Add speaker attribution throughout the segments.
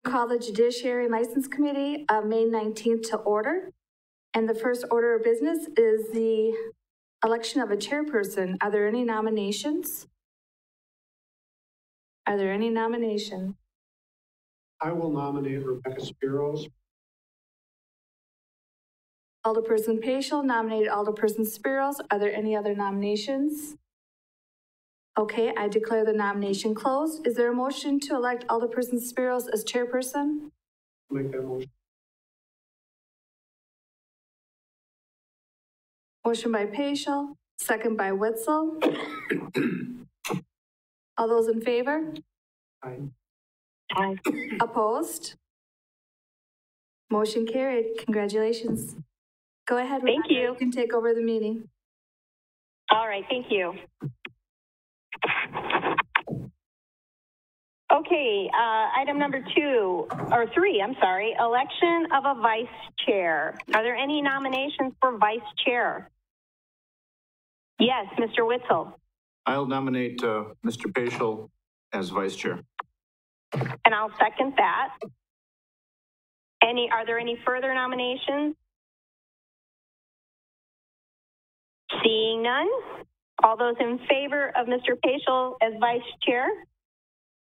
Speaker 1: Call the Judiciary and License Committee of May 19th to order. And the first order of business is the election of a chairperson. Are there any nominations? Are there any nominations?
Speaker 2: I will nominate Rebecca Spiros.
Speaker 1: Alderperson Paschal nominated Alderperson Spiros. Are there any other nominations? Okay, I declare the nomination closed. Is there a motion to elect Alderperson Spiros as chairperson?
Speaker 2: Make that motion.
Speaker 1: Motion by Paschal, second by Witzel. All those in favor?
Speaker 2: Aye.
Speaker 3: Aye.
Speaker 1: Opposed? Motion carried. Congratulations. Go ahead, Rebecca.
Speaker 3: Thank you.
Speaker 1: You can take over the meeting.
Speaker 3: All right, thank you. Okay, item number 3, election of a vice chair. Are there any nominations for vice chair? Yes, Mr. Witzel.
Speaker 4: I'll nominate Mr. Paschal as vice chair.
Speaker 3: And I'll second that. Are there any further nominations? Seeing none, all those in favor of Mr. Paschal as vice chair?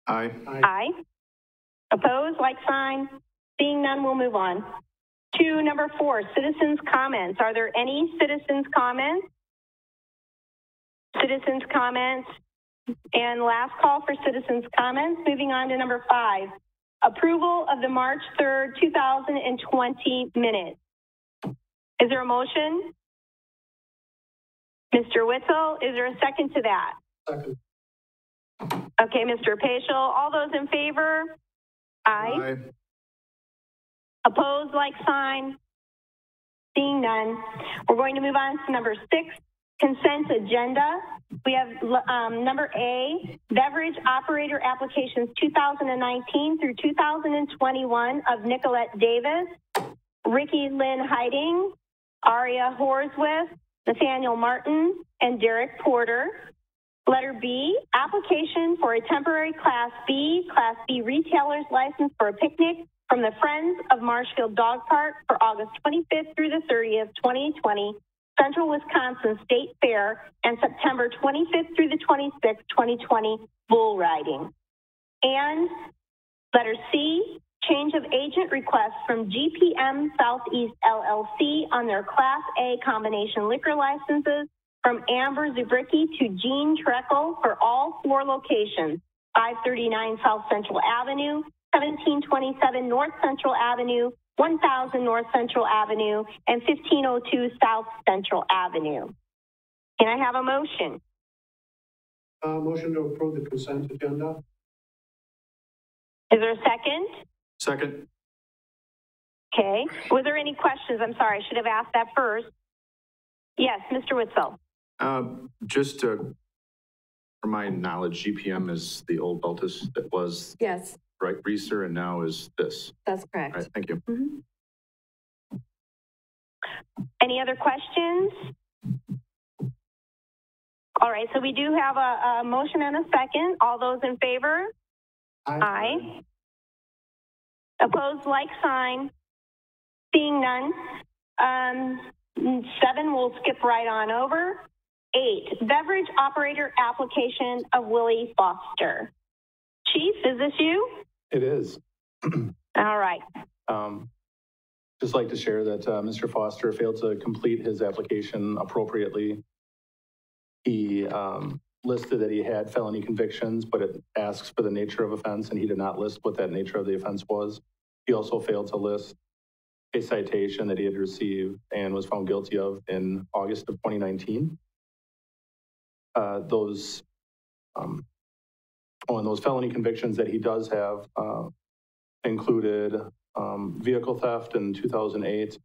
Speaker 4: Aye.
Speaker 3: Aye. Opposed, like sign. Seeing none, we'll move on. To number 4, citizens' comments. Are there any citizens' comments? Citizens' comments. And last call for citizens' comments. Moving on to number 5, approval of the March 3rd, 2020 minutes. Is there a motion? Mr. Witzel, is there a second to that?
Speaker 2: Second.
Speaker 3: Okay, Mr. Paschal, all those in favor? Aye.
Speaker 4: Aye.
Speaker 3: Opposed, like sign. Seeing none. We're going to move on to number 6, consent agenda. We have number A, beverage operator applications 2019 through 2021 of Nicolette Davis, Ricky Lynn Hiding, Aria Horsworth, Nathaniel Martin, and Derek Porter. Letter B, application for a temporary Class B retailer's license for a picnic from the Friends of Marshfield Dog Park for August 25th through the 30th, 2020, Central Wisconsin State Fair, and September 25th through the 26th, 2020, bull riding. And letter C, change of agent request from GPM Southeast LLC on their Class A combination liquor licenses from Amber Zubricki to Jean Treckle for all 4 locations, 539 South Central Avenue, 1727 North Central Avenue, 1000 North Central Avenue, and 1502 South Central Avenue. Can I have a motion?
Speaker 2: Motion to approve the consent agenda.
Speaker 3: Is there a second?
Speaker 4: Second.
Speaker 3: Okay. Was there any questions? I'm sorry, I should have asked that first. Yes, Mr. Witzel.
Speaker 4: Just for my knowledge, GPM is the old Baltus that was
Speaker 1: Yes,
Speaker 4: right Reeser and now is this.
Speaker 1: that's correct.
Speaker 4: All right, thank you.
Speaker 1: Mm-hmm.
Speaker 3: Any other questions? All right, so we do have a motion and a second. All those in favor? Aye. Opposed, like sign. Seeing none. 7, we'll skip right on over. 8, beverage operator application of Willie Foster. Chief, is this you?
Speaker 5: It is.
Speaker 3: All right.
Speaker 5: Just like to share that Mr. Foster failed to complete his application appropriately. He listed that he had felony convictions, but it asks for the nature of offense, and he did not list what that nature of the offense was. He also failed to list a citation that he had received and was found guilty of in August of 2019. Those felony convictions that he does have included vehicle theft in 2008,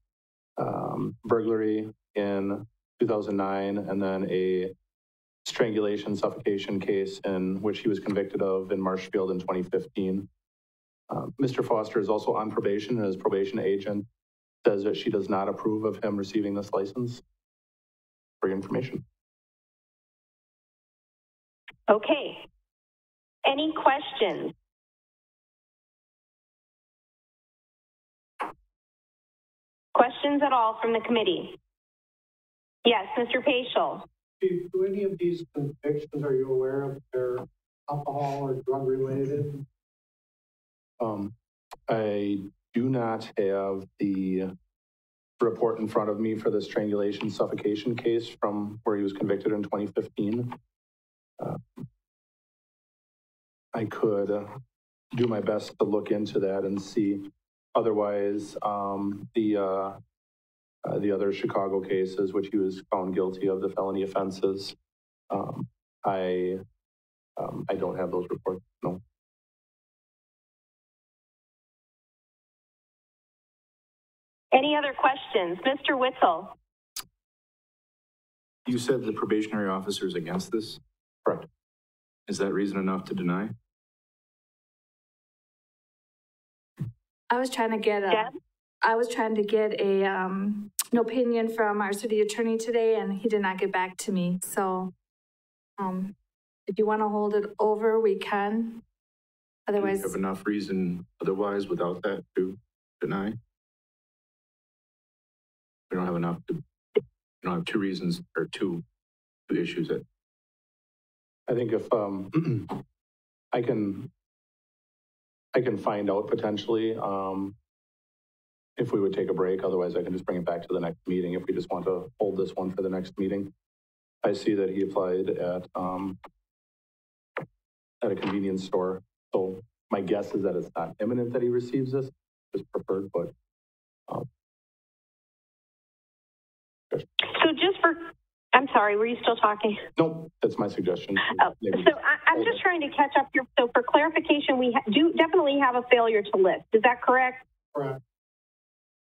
Speaker 5: burglary in 2009, and then a strangulation suffocation case in which he was convicted of in Marshfield in 2015. Mr. Foster is also on probation, and his probation agent says that she does not approve of him receiving this license. For your information.
Speaker 3: Okay. Any questions? Questions at all from the committee? Yes, Mr. Paschal.
Speaker 2: Do any of these convictions, are you aware of their alcohol or drug related?
Speaker 5: I do not have the report in front of me for the strangulation suffocation case from where he was convicted in 2015. I could do my best to look into that and see. Otherwise, the other Chicago cases, which he was found guilty of the felony offenses, I don't have those reports, no.
Speaker 3: Any other questions? Mr. Witzel.
Speaker 4: You said the probationary officer is against this?
Speaker 5: Correct.
Speaker 4: Is that reason enough to deny?
Speaker 1: I was trying to get an opinion from our city attorney today, and he did not get back to me. So, if you want to hold it over, we can. Otherwise,
Speaker 4: do you have enough reason otherwise without that to deny? We don't have enough to. We don't have two reasons or two issues that.
Speaker 5: I think if I can find out potentially if we would take a break. Otherwise, I can just bring it back to the next meeting if we just want to hold this one for the next meeting. I see that he applied at a convenience store. So my guess is that it's not imminent that he receives this, just preferred, but.
Speaker 3: So just for, I'm sorry, were you still talking?
Speaker 5: No, that's my suggestion.
Speaker 3: Oh, so I'm just trying to catch up here. So for clarification, we do definitely have a failure to list. Is that correct?
Speaker 2: Correct.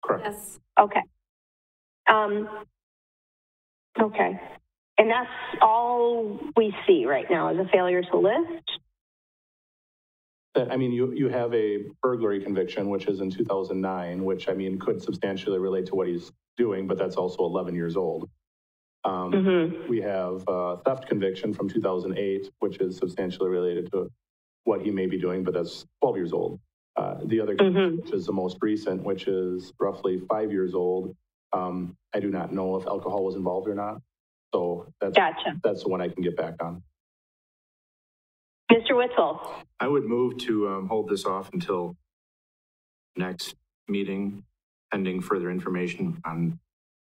Speaker 5: Correct.
Speaker 1: yes.
Speaker 3: Okay. Okay. And that's all we see right now is a failure to list?
Speaker 5: I mean, you have a burglary conviction, which is in 2009, which I mean, could substantially relate to what he's doing, but that's also 11 years old. We have a theft conviction from 2008, which is substantially related to what he may be doing, but that's 12 years old. The other conviction, which is the most recent, which is roughly 5 years old. I do not know if alcohol was involved or not. So that's the one I can get back on.
Speaker 3: Mr. Witzel.
Speaker 4: I would move to hold this off until next meeting, pending further information on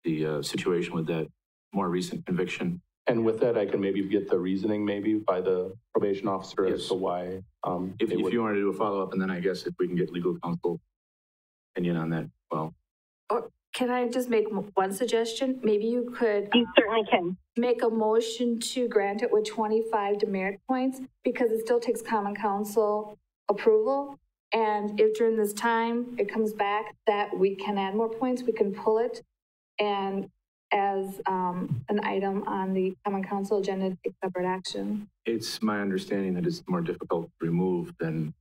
Speaker 4: the situation with that more recent conviction.
Speaker 5: And with that, I can maybe get the reasoning maybe by the probation officer as to why.
Speaker 4: If you want to do a follow-up, and then I guess if we can get legal counsel opinion on that, well.
Speaker 1: Or can I just make one suggestion? Maybe you could.
Speaker 3: You certainly can.
Speaker 1: Make a motion to grant it with 25 demerit points because it still takes common council approval. And if during this time it comes back that we can add more points, we can pull it and as an item on the common council agenda to take separate action.
Speaker 4: It's my understanding that it's more difficult to remove than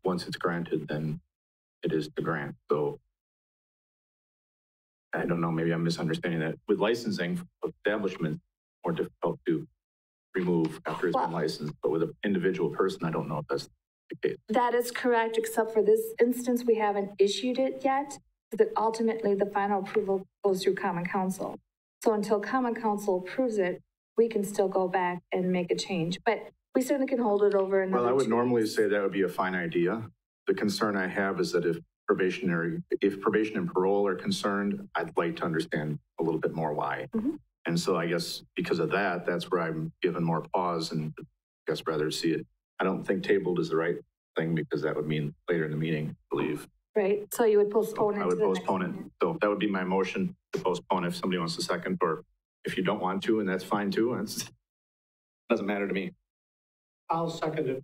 Speaker 4: once it's granted than it is to grant. So I don't know, maybe I'm misunderstanding that. With licensing establishments, more difficult to remove after it's been licensed, but with an individual person, I don't know if that's the case.
Speaker 1: That is correct, except for this instance, we haven't issued it yet, because ultimately the final approval goes through common council. So until common council approves it, we can still go back and make a change, but we certainly can hold it over another.
Speaker 4: Well, I would normally say that would be a fine idea. The concern I have is that if probation and parole are concerned, I'd like to understand a little bit more why. And so I guess because of that, that's where I'm given more pause and I guess rather see it. I don't think tabled is the right thing because that would mean later in the meeting, I believe.
Speaker 1: Right, so you would postpone it.
Speaker 4: I would postpone it. So that would be my motion to postpone if somebody wants to second, or if you don't want to, and that's fine too. It doesn't matter to me.
Speaker 2: I'll second it.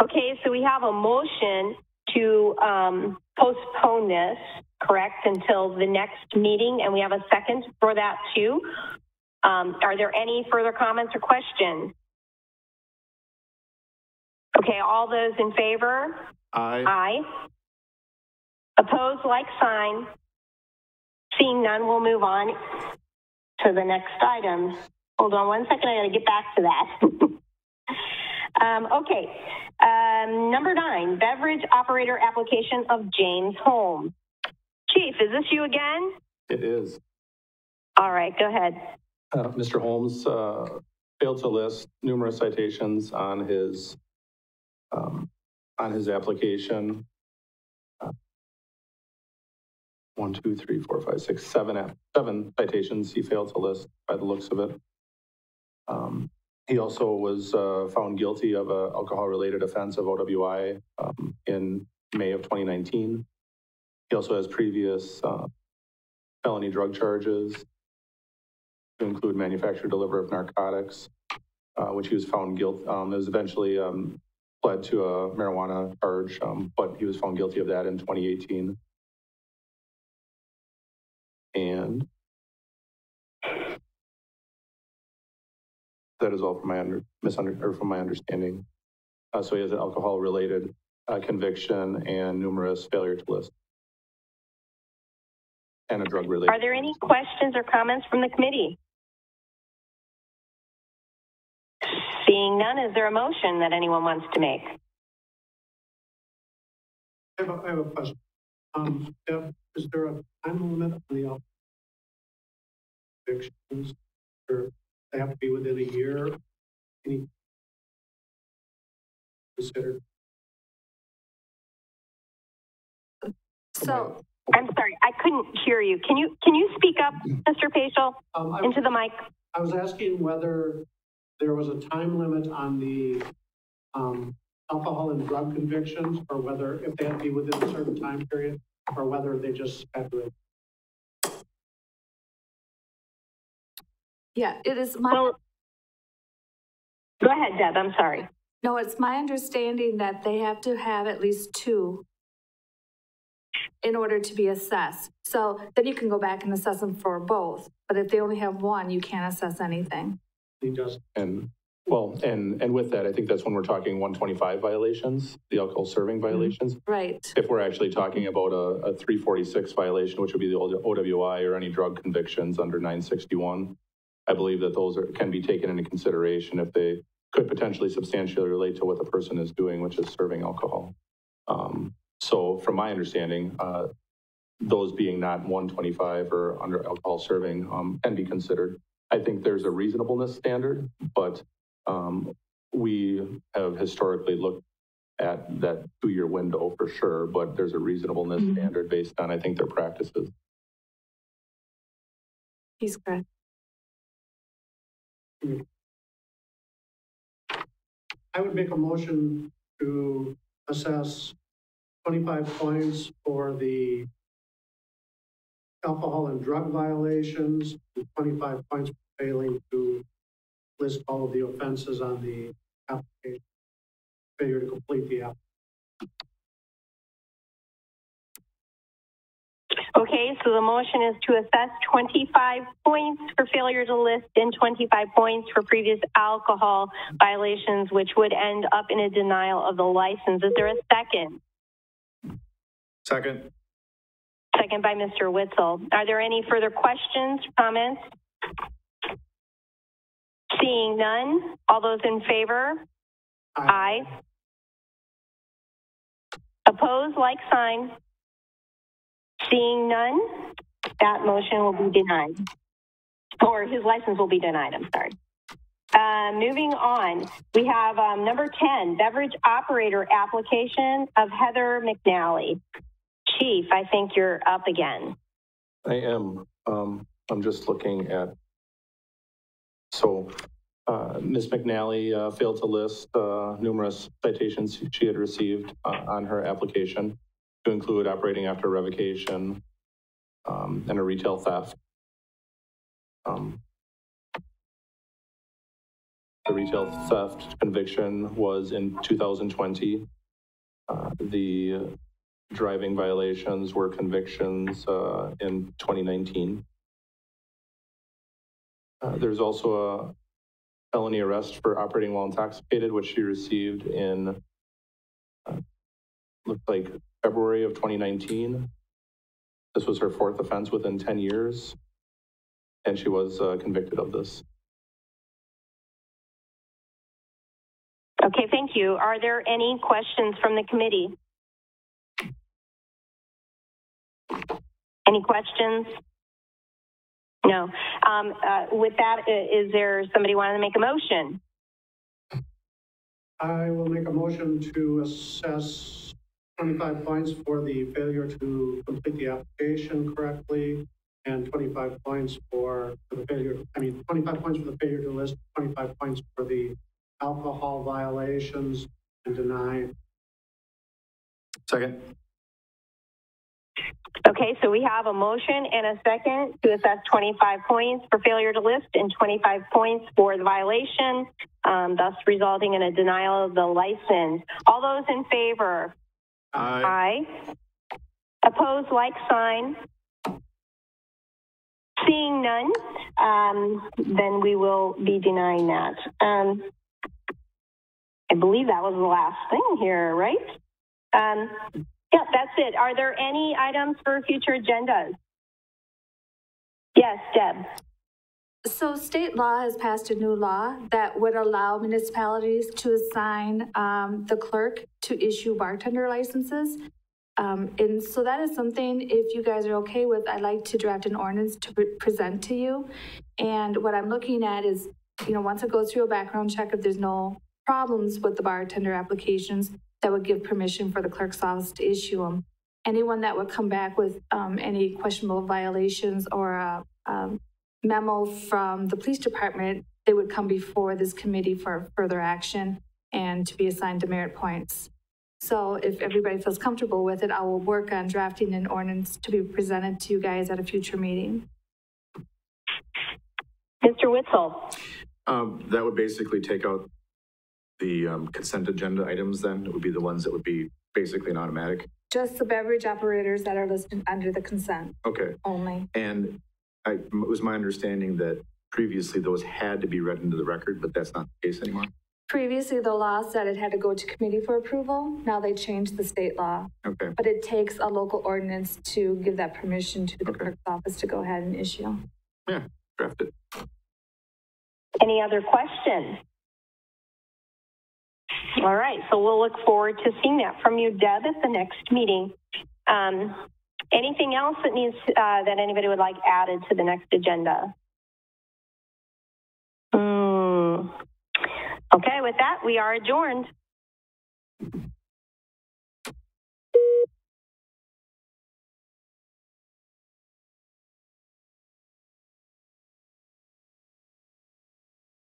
Speaker 3: Okay, so we have a motion to postpone this, correct, until the next meeting, and we have a second for that too. Are there any further comments or questions? Okay, all those in favor?
Speaker 4: Aye.
Speaker 3: Aye. Opposed, like sign. Seeing none, we'll move on to the next item. Hold on one second, I gotta get back to that. Okay, number 9, beverage operator application of James Holmes. Chief, is this you again?
Speaker 5: It is.
Speaker 3: All right, go ahead.
Speaker 5: Mr. Holmes failed to list numerous citations on his application. 1, 2, 3, 4, 5, 6, 7 citations he failed to list by the looks of it. He also was found guilty of an alcohol-related offense of OWI in May of 2019. He also has previous felony drug charges to include manufacture, deliver of narcotics, which he was found guilty. It was eventually pled to a marijuana charge, but he was found guilty of that in 2018. And that is all from my understanding. So he has an alcohol-related conviction and numerous failure to list, and a drug-related.
Speaker 3: Are there any questions or comments from the committee? Seeing none, is there a motion that anyone wants to make?
Speaker 2: I have a question. Deb, is there a time limit on the convictions? Or they have to be within a year? Any considered?
Speaker 1: So,
Speaker 3: I'm sorry, I couldn't hear you. Can you speak up, Mr. Paschal, into the mic?
Speaker 2: I was asking whether there was a time limit on the alcohol and drug convictions, or whether if they had to be within a certain time period, or whether they just had to.
Speaker 1: yeah, it is my.
Speaker 3: Well, go ahead, Deb, I'm sorry.
Speaker 1: No, it's my understanding that they have to have at least 2 in order to be assessed. So then you can go back and assess them for both. But if they only have 1, you can't assess anything.
Speaker 2: He does.
Speaker 5: And well, and with that, I think that's when we're talking 125 violations, the alcohol serving violations.
Speaker 1: Right.
Speaker 5: If we're actually talking about a 346 violation, which would be the OWI or any drug convictions under 961, I believe that those can be taken into consideration if they could potentially substantially relate to what the person is doing, which is serving alcohol. So from my understanding, those being not 125 or under alcohol serving can be considered. I think there's a reasonableness standard, but we have historically looked at that 2-year window for sure, but there's a reasonableness standard based on, I think, their practices.
Speaker 1: He's correct.
Speaker 2: I would make a motion to assess 25 points for the alcohol and drug violations, and 25 points for failing to list all of the offenses on the application, failure to complete the application.
Speaker 3: Okay, so the motion is to assess 25 points for failure to list and 25 points for previous alcohol violations, which would end up in a denial of the license. Is there a second?
Speaker 4: Second.
Speaker 3: Second by Mr. Witzel. Are there any further questions, comments? Seeing none, all those in favor? Aye. Opposed, like sign. Seeing none, that motion will be denied. Or his license will be denied, I'm sorry. Moving on, we have number 10, beverage operator application of Heather McNally. Chief, I think you're up again.
Speaker 5: I am. I'm just looking at, so Ms. McNally failed to list numerous citations she had received on her application, to include operating after revocation and a retail theft. The retail theft conviction was in 2020. The driving violations were convictions in 2019. There's also a felony arrest for operating while intoxicated, which she received in, looked like February of 2019. This was her 4th offense within 10 years, and she was convicted of this.
Speaker 3: Okay, thank you. Are there any questions from the committee? Any questions? No. With that, is there somebody wanting to make a motion?
Speaker 2: I will make a motion to assess 25 points for the failure to complete the application correctly, and 25 points for the failure, 25 points for the failure to list, 25 points for the alcohol violations, and deny.
Speaker 4: Second.
Speaker 3: Okay, so we have a motion and a second to assess 25 points for failure to list and 25 points for the violation, thus resulting in a denial of the license. All those in favor?
Speaker 4: Aye.
Speaker 3: Aye. Opposed, like sign. Seeing none, then we will be denying that. I believe that was the last thing here, right? Yeah, that's it. Are there any items for future agendas? Yes, Deb.
Speaker 1: So state law has passed a new law that would allow municipalities to assign the clerk to issue bartender licenses. And so that is something, if you guys are okay with, I'd like to draft an ordinance to present to you. And what I'm looking at is, once it goes through a background check, if there's no problems with the bartender applications, that would give permission for the clerk's office to issue them. Anyone that would come back with any questionable violations or a memo from the police department, they would come before this committee for further action and to be assigned demerit points. So if everybody feels comfortable with it, I will work on drafting an ordinance to be presented to you guys at a future meeting.
Speaker 3: Mr. Witzel.
Speaker 4: That would basically take out the consent agenda items then. It would be the ones that would be basically an automatic.
Speaker 1: Just the beverage operators that are listed under the consent.
Speaker 4: Okay.
Speaker 1: Only.
Speaker 4: And it was my understanding that previously those had to be read into the record, but that's not the case anymore.
Speaker 1: Previously, the law said it had to go to committee for approval. Now they changed the state law.
Speaker 4: Okay.
Speaker 1: But it takes a local ordinance to give that permission to the clerk's office to go ahead and issue.
Speaker 4: Yeah, draft it.
Speaker 3: Any other questions? All right, so we'll look forward to seeing that from you, Deb, at the next meeting. Anything else that needs that anybody would like added to the next agenda? Okay, with that, we are adjourned.